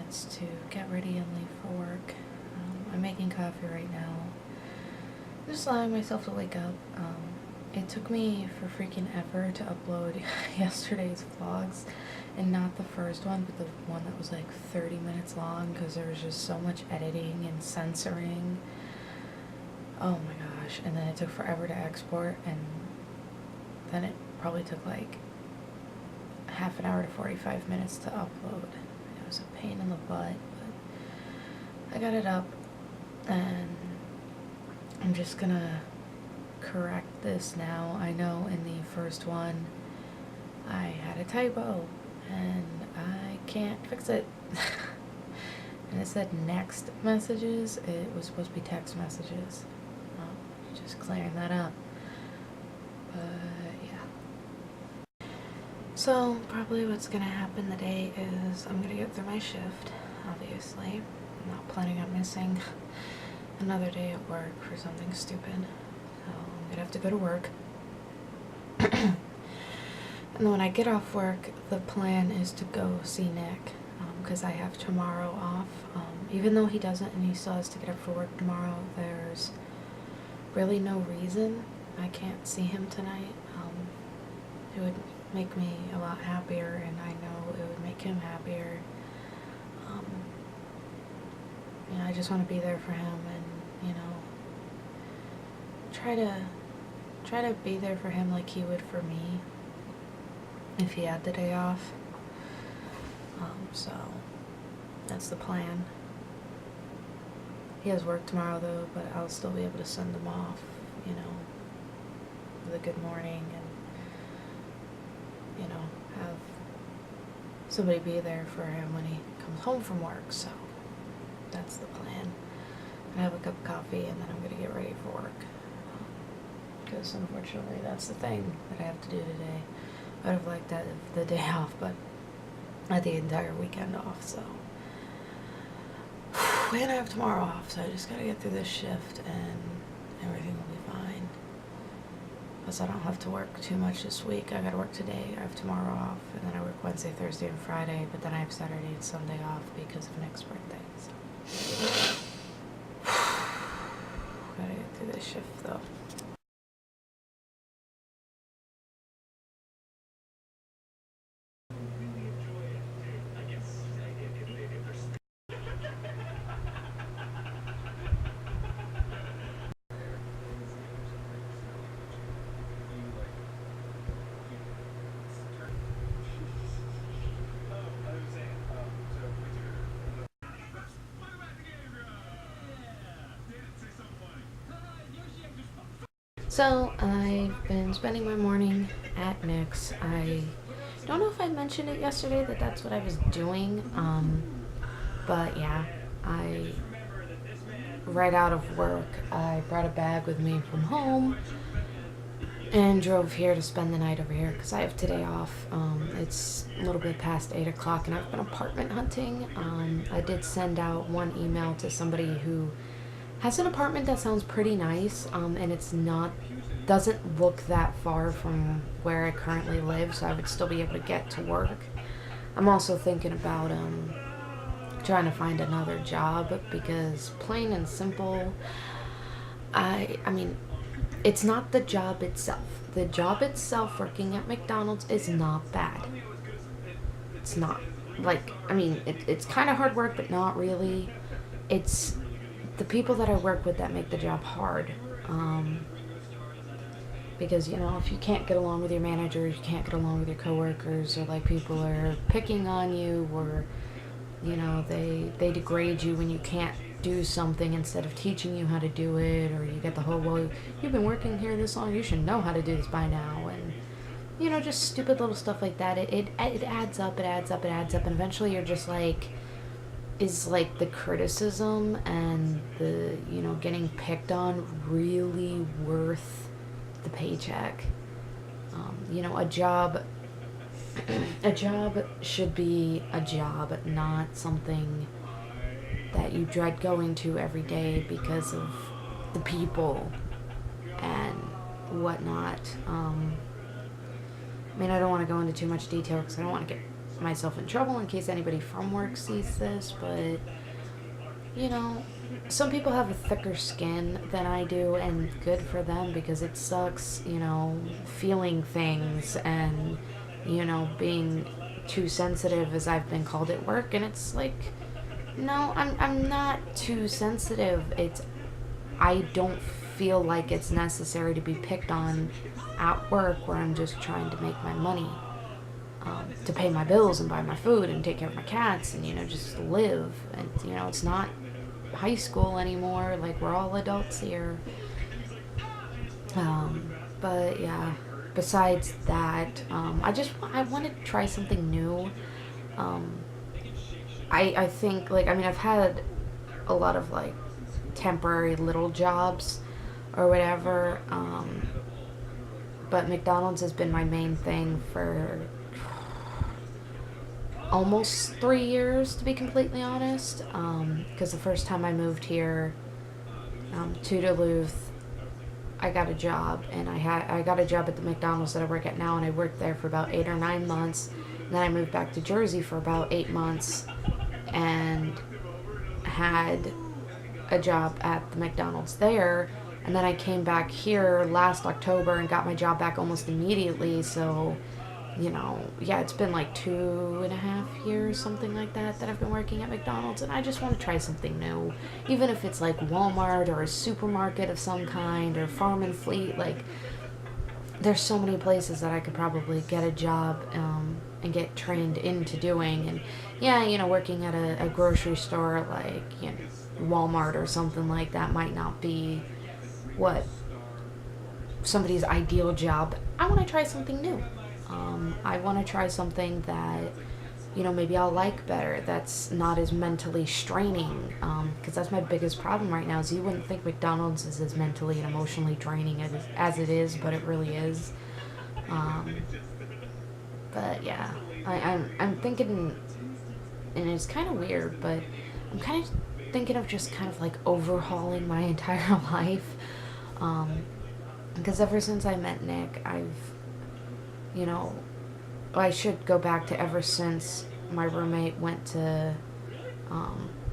minutes to get ready and leave for work. I'm making coffee right now. I'm just allowing myself to wake up. It took me for freaking ever to upload yesterday's vlogs, and not the first one, but the one that was like 30 minutes long, because there was just so much editing and censoring. Oh my gosh. And then it took forever to export, and then it probably took like half an hour to 45 minutes to upload. It was a pain in the butt, but I got it up, and I'm just gonna correct this now. I know in the first one I had a typo and I can't fix it. And it said next messages. It was supposed to be text messages. Just clearing that up. But yeah. So probably what's gonna happen today is I'm gonna get through my shift, obviously. I'm not planning on missing another day at work for something stupid. So I'm gonna have to go to work. And then when I get off work, the plan is to go see Nick, because I have tomorrow off. Even though he doesn't and he still has to get up for work tomorrow, there's really no reason I can't see him tonight. It would make me a lot happier, and I know it would make him happier. You know, I just want to be there for him, and, you know, try to be there for him like he would for me if he had the day off. So that's the plan. He has work tomorrow though, but I'll still be able to send him off, you know, with a good morning, and, you know, have somebody be there for him when he comes home from work. So that's the plan. I have a cup of coffee, and then I'm gonna get ready for work, because unfortunately that's the thing that I have to do today. I would have liked that the day off, but I had the entire weekend off, so. And I have tomorrow off, so I just gotta get through this shift and everything will be fine. Plus I don't have to work too much this week. I gotta work today, I have tomorrow off, and then I work Wednesday, Thursday, and Friday, but then I have Saturday and Sunday off because of Nick's birthday, so. Gotta get through this shift though. So I've been spending my morning at Nick's. I don't know if I mentioned it yesterday that that's what I was doing, but yeah, right out of work, I brought a bag with me from home and drove here to spend the night over here because I have today off. It's a little bit past 8 o'clock, and I've been apartment hunting. I did send out one email to somebody who has an apartment that sounds pretty nice, and doesn't look that far from where I currently live, so I would still be able to get to work. I'm also thinking about trying to find another job, because plain and simple, I mean, it's not the job itself. The job itself, working at McDonald's, is not bad. It's not. Like, I mean, it's kind of hard work, but not really. It's the people that I work with that make the job hard. Because, you know, if you can't get along with your manager, you can't get along with your coworkers, or like people are picking on you, or, you know, they degrade you when you can't do something instead of teaching you how to do it, or you get the whole, well, you've been working here this long, you should know how to do this by now, and, you know, just stupid little stuff like that. It adds up, and eventually you're just like, is like the criticism and the, you know, getting picked on really worth the paycheck? You know, a job should be a job, not something that you dread going to every day because of the people and whatnot. I mean, I don't want to go into too much detail because I don't want to get myself in trouble in case anybody from work sees this, but, you know, some people have a thicker skin than I do, and good for them, because it sucks, you know, feeling things and, you know, being too sensitive, as I've been called at work. And it's like, no, I'm not too sensitive. I don't feel like it's necessary to be picked on at work, where I'm just trying to make my money, to pay my bills and buy my food and take care of my cats and, you know, just live. And, you know, it's not high school anymore. Like, we're all adults here. But yeah, besides that, I want to try something new. I think, like, I mean, I've had a lot of, like, temporary little jobs or whatever, but McDonald's has been my main thing for almost 3 years, to be completely honest, because the first time I moved here to Duluth, I got a job, and I got a job at the McDonald's that I work at now, and I worked there for about 8 or 9 months, and then I moved back to Jersey for about 8 months, and had a job at the McDonald's there, and then I came back here last October and got my job back almost immediately. So, you know, yeah, it's been like 2.5 years, something like that I've been working at McDonald's, and I just want to try something new, even if it's like Walmart or a supermarket of some kind, or Farm and Fleet. Like, there's so many places that I could probably get a job and get trained into doing. And yeah, you know, working at a grocery store like, you know, Walmart or something like that might not be what somebody's ideal job. I want to try something new. I want to try something that, you know, maybe I'll like better, that's not as mentally straining, because that's my biggest problem right now. Is you wouldn't think McDonald's is as mentally and emotionally draining as it is, but it really is. But yeah, I'm thinking, and it's kind of weird, but I'm kind of thinking of just kind of like overhauling my entire life, because ever since I met Nick, you know, I should go back to ever since my roommate went to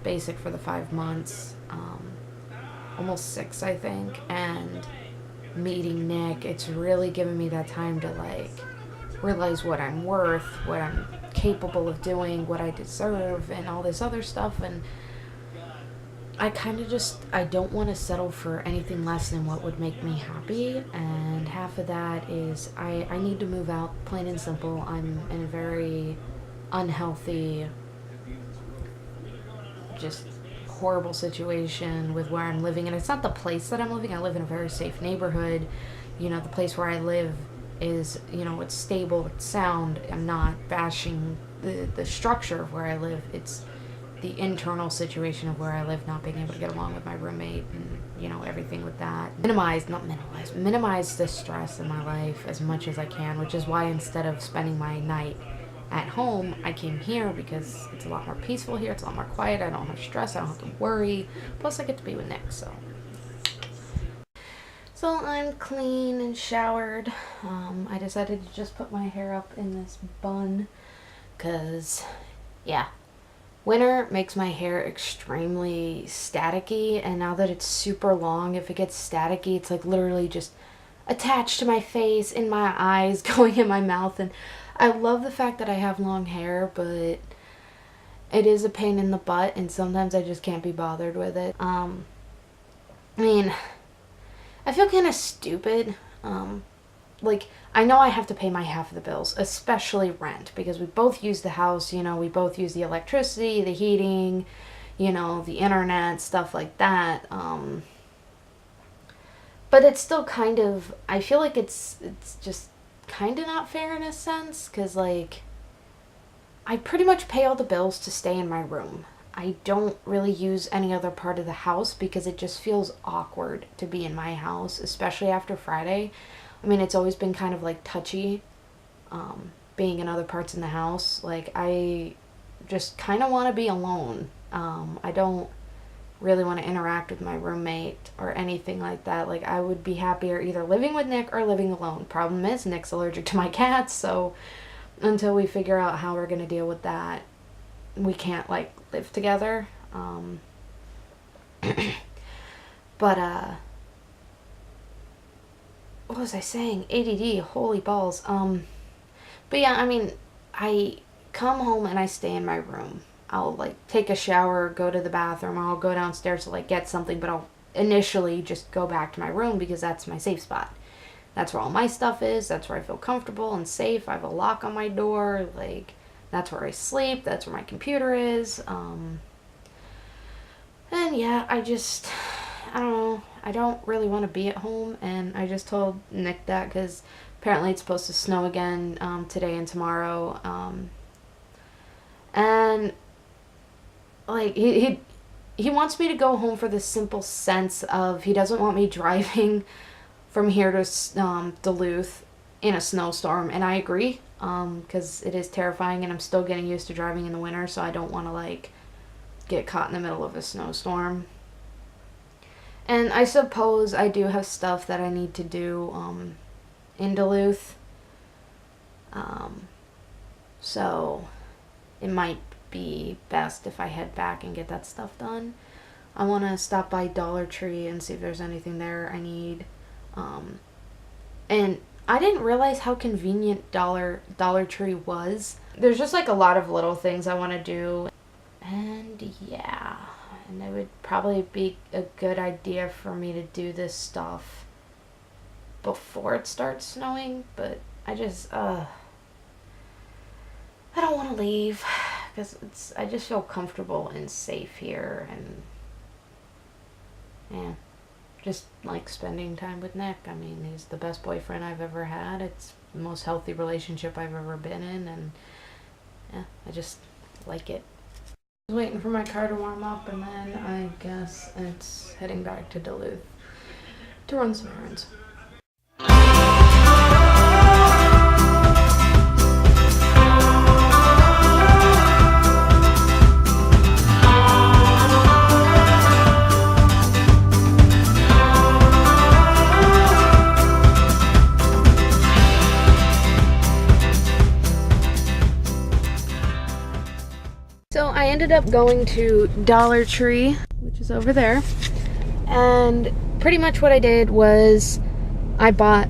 basic for the 5 months, almost 6, I think, and meeting Nick, it's really given me that time to, like, realize what I'm worth, what I'm capable of doing, what I deserve, and all this other stuff. And I kind of I don't want to settle for anything less than what would make me happy, and half of that is I need to move out, plain and simple. I'm in a very unhealthy, just horrible situation with where I'm living, and it's not the place that I'm living. I live in a very safe neighborhood. You know, the place where I live is, you know, it's stable, it's sound. I'm not bashing the structure of where I live. It's the internal situation of where I live, not being able to get along with my roommate, and, you know, everything with that. Minimize the stress in my life as much as I can, which is why instead of spending my night at home, I came here, because it's a lot more peaceful here, it's a lot more quiet, I don't have stress, I don't have to worry, plus I get to be with Nick. So I'm clean and showered. I decided to just put my hair up in this bun, because, yeah, winter makes my hair extremely staticky, and now that it's super long, if it gets staticky, it's like literally just attached to my face, in my eyes, going in my mouth. And I love the fact that I have long hair, but it is a pain in the butt, and sometimes I just can't be bothered with it. I mean, I feel kind of stupid. Like, I know I have to pay my half of the bills, especially rent, because we both use the house, you know, we both use the electricity, the heating, you know, the internet, stuff like that. But it's still kind of, I feel like it's just kind of not fair in a sense, because, like, I pretty much pay all the bills to stay in my room. I don't really use any other part of the house, because it just feels awkward to be in my house, especially after Friday. I mean, it's always been kind of, like, touchy, being in other parts in the house. Like, I just kind of want to be alone. I don't really want to interact with my roommate or anything like that. Like, I would be happier either living with Nick or living alone. Problem is, Nick's allergic to my cats, so until we figure out how we're gonna deal with that. We can't, like, live together. But, what was I saying? ADD, holy balls. But yeah, I mean, I come home and I stay in my room. I'll, like, take a shower, go to the bathroom, or I'll go downstairs to, like, get something, but I'll initially just go back to my room because that's my safe spot. That's where all my stuff is. That's where I feel comfortable and safe. I have a lock on my door. Like, that's where I sleep. That's where my computer is. And yeah, I don't know. I don't really want to be at home. And I just told Nick that because apparently it's supposed to snow again today and tomorrow. And like he wants me to go home for the simple sense of he doesn't want me driving from here to Duluth in a snowstorm, and I agree, because it is terrifying, and I'm still getting used to driving in the winter, so I don't want to, like, get caught in the middle of a snowstorm. And I suppose I do have stuff that I need to do in Duluth, so it might be best if I head back and get that stuff done. I want to stop by Dollar Tree and see if there's anything there I need. And I didn't realize how convenient Dollar Tree was. There's just, like, a lot of little things I want to do. And yeah, and it would probably be a good idea for me to do this stuff before it starts snowing, but I just, I don't want to leave because I just feel comfortable and safe here, and yeah, just like spending time with Nick. I mean, he's the best boyfriend I've ever had. It's the most healthy relationship I've ever been in, and yeah, I just like it. I was waiting for my car to warm up, and then I guess it's heading back to Duluth to run some errands. So I ended up going to Dollar Tree, which is over there, and pretty much what I did was I bought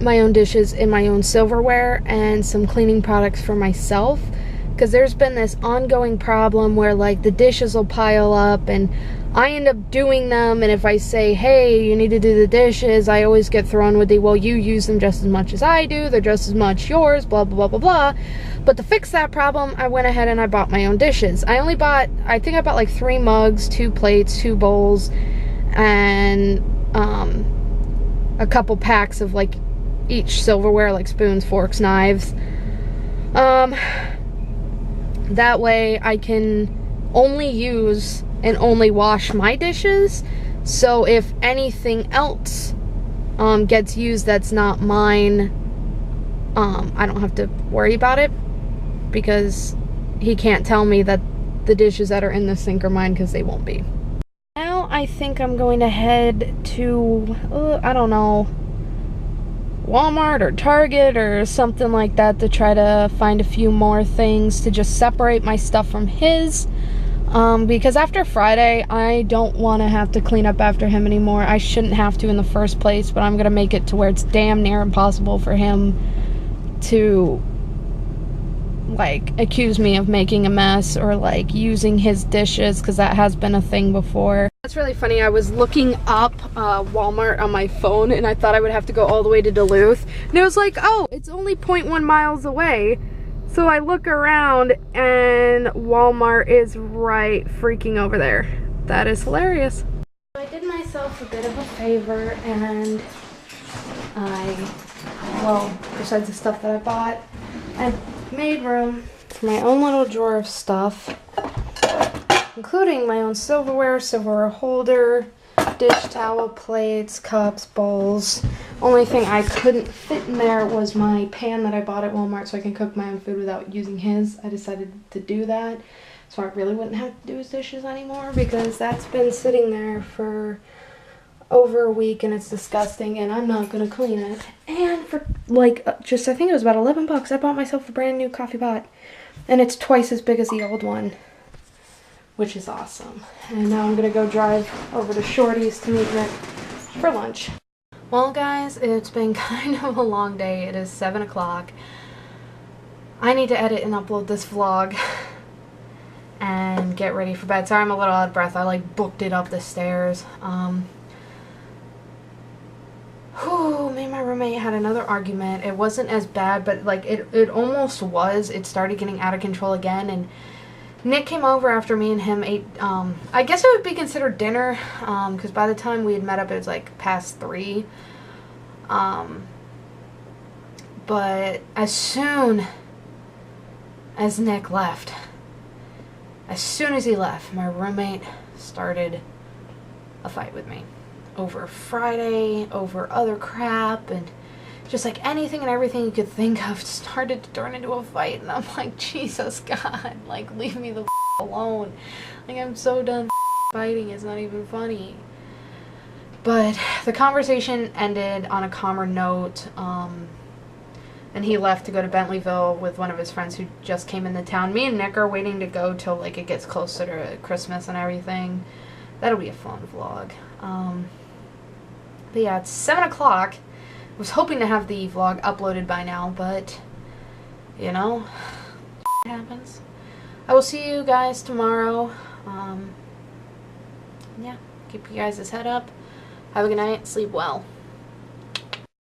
my own dishes and my own silverware and some cleaning products for myself, because there's been this ongoing problem where, like, the dishes will pile up and I end up doing them, and if I say, hey, you need to do the dishes, I always get thrown with the, well, you use them just as much as I do, they're just as much yours, blah, blah, blah, blah, blah. But to fix that problem, I went ahead and I bought my own dishes. I think I bought like 3 mugs, 2 plates, 2 bowls, and a couple packs of, like, each silverware, like spoons, forks, knives. That way I can only use and only wash my dishes, so if anything else gets used that's not mine, I don't have to worry about it, because he can't tell me that the dishes that are in the sink are mine, because they won't be. Now I think I'm going to head to, I don't know, Walmart or Target or something like that to try to find a few more things to just separate my stuff from his. Because after Friday, I don't want to have to clean up after him anymore. I shouldn't have to in the first place, but I'm going to make it to where it's damn near impossible for him to, like, accuse me of making a mess or, like, using his dishes, because that has been a thing before. That's really funny. I was looking up Walmart on my phone, and I thought I would have to go all the way to Duluth. And it was like, oh, it's only 0.1 miles away. So I look around, and Walmart is right freaking over there. That is hilarious. So I did myself a bit of a favor, and besides the stuff that I bought, I made room for my own little drawer of stuff, including my own silverware holder, dish towel, plates, cups, bowls. Only thing I couldn't fit in there was my pan that I bought at Walmart so I can cook my own food without using his. I decided to do that so I really wouldn't have to do his dishes anymore, because that's been sitting there for over a week and it's disgusting and I'm not going to clean it. And for like, just, I think it was about 11 bucks. I bought myself a brand new coffee pot. And it's twice as big as the old one, which is awesome. And now I'm gonna go drive over to Shorty's to meet Nick for lunch. Well, guys, it's been kind of a long day. It is 7 o'clock. I need to edit and upload this vlog and get ready for bed. Sorry I'm a little out of breath. I like booked it up the stairs. Me and my roommate had another argument. It wasn't as bad, but like it almost was. It started getting out of control again, and Nick came over after me and him ate, I guess it would be considered dinner, because by the time we had met up it was like past 3. But as soon as Nick left, as soon as he left, my roommate started a fight with me. Over Friday, over other crap, and just like anything and everything you could think of started to turn into a fight. And I'm like, Jesus God, like, leave me the alone. Like, I'm so done fighting. It's not even funny. But the conversation ended on a calmer note, and he left to go to Bentleyville with one of his friends who just came into town. Me and Nick are waiting to go till like it gets closer to Christmas and everything. That'll be a fun vlog. But yeah, it's 7 o'clock. I was hoping to have the vlog uploaded by now, but, you know, it happens. I will see you guys tomorrow. Yeah, keep you guys' head up. Have a good night. Sleep well.